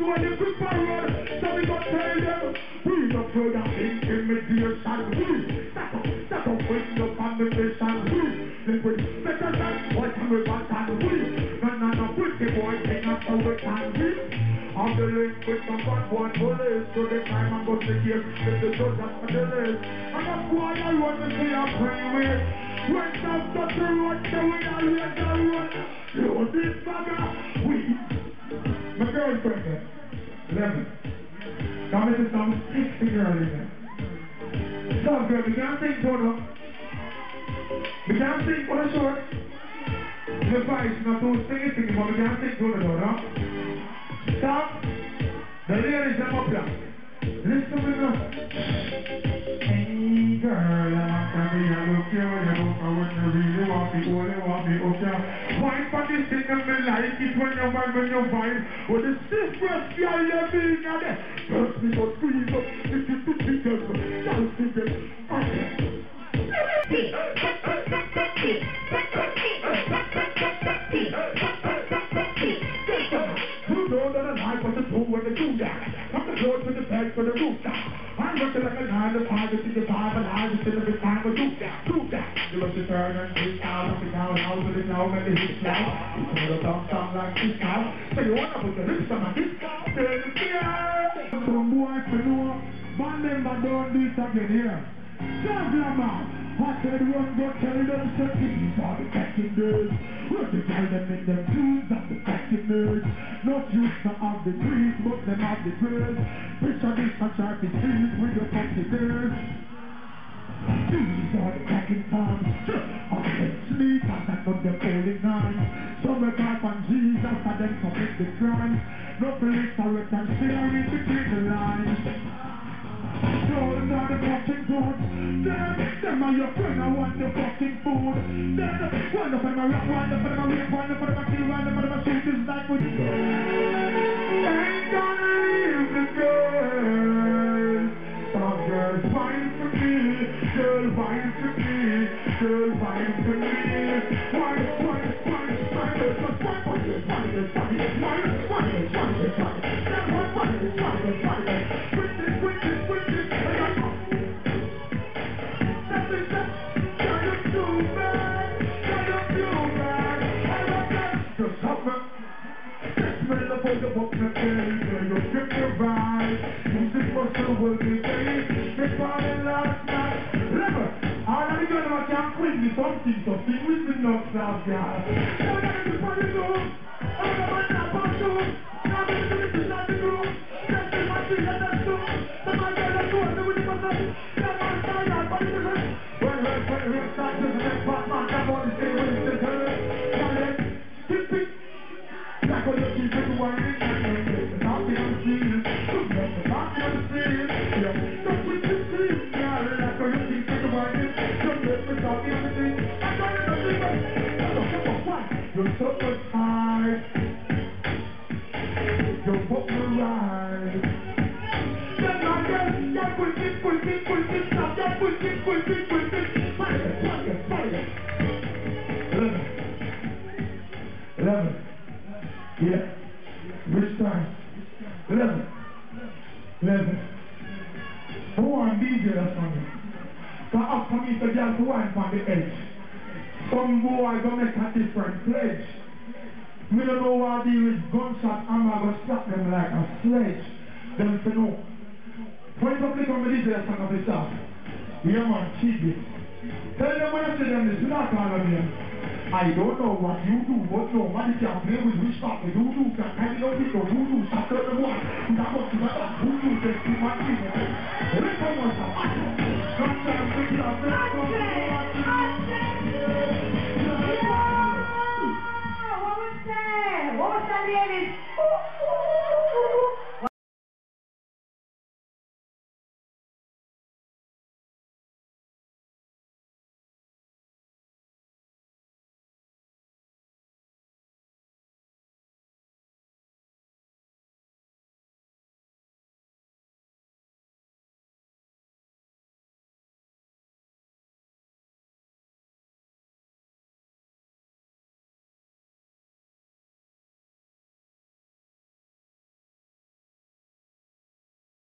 control the people road. So we gon' tell them, we don't further intimidation. Stop up with the condemnation. Let us have what we want and we. No, put the boy thing up so we can win. I'm the link with some bad one police. So the time I'm going to give if the judge has for the list. And that's why I want to see a free way. When some touch the road, so we are here the road. You this bugger, we. My girlfriend, 11. Now this is some 60 girl in there. So girl, we can't sing total. We can't sing for the short. The voice not too singing, but we can't sing total, no? Stop. The ladies are up here. Listen to me now. Hey girl, I'm coming here, look here, you know, I wouldn't really want me, all you want me, okay? Wine for this thing and me like it when you vibe, when you vibe. Oh, the stiff breast, girl, you're being at it. First me go squeeze up, if you put me girl, don't see them. What to do when they do that? From the floor to the bed for the roof down. I'm working like a 9 to 5, to the 5 and I just every time I do that. You must turn and sit down, up and down, out to the down, and the hips down. You turn the thumb down like this now. So you wanna put your lips on my dick? Then yeah. Some boy for no, man member don't do it again here. Sav Impact. I said run, go tell them, so these are the packing nerds. Run to tell them in them tunes of the packing nerds. Not used to have the trees, but them have the birds. Picture this and try to trees with your packing nerds. These are the packing times. I said sleep, I said not the falling nines. Some are back on G's after them commit the crimes. No police are and sharing between the lines. Those are the fucking goods. Them are your friend, I want the fucking food. One up on my rap, one up on my rip, one up on my kill, one up on my shoot is like with ain't gonna leave the girl. Some girls fine for me, girl fine for me, girl fine for me. Fine, will be paid. They falling last night. Remember, all of the girls can't quit me something, so sing with me not Sav, girl. Now that is for the room. I'm going to tap on you. Now that is the shot the room. Let's see my thing and that's true. The man girl that's doing the winning person. That man start out for the difference. When the start to the next part, man, that one is saying when it's the turn. Now then, keep it. That's what you keep it winding. The talking on the scene. The talking on the scene. You're so much high. You're what you ride. Then I guess you're put it, stop, you're put it. Fire. 11. Yeah. Which time? 11. Who want DJ or something? So after me, the girl to wine on the edge. Some boy gonna make a different pledge. We don't know what deal with gunshot, I'm gonna slap them like a sledge. Them say no. Point up the comedy there, son of the stuff. Yeah man, cheap it. Tell them when I say them this, you not call them here. I don't know what you do, but nobody can play with which part they do. Can I know it or voodoo, shut up the one. That was like a voodoo, just too much. Let's go on, sir. Gunshot,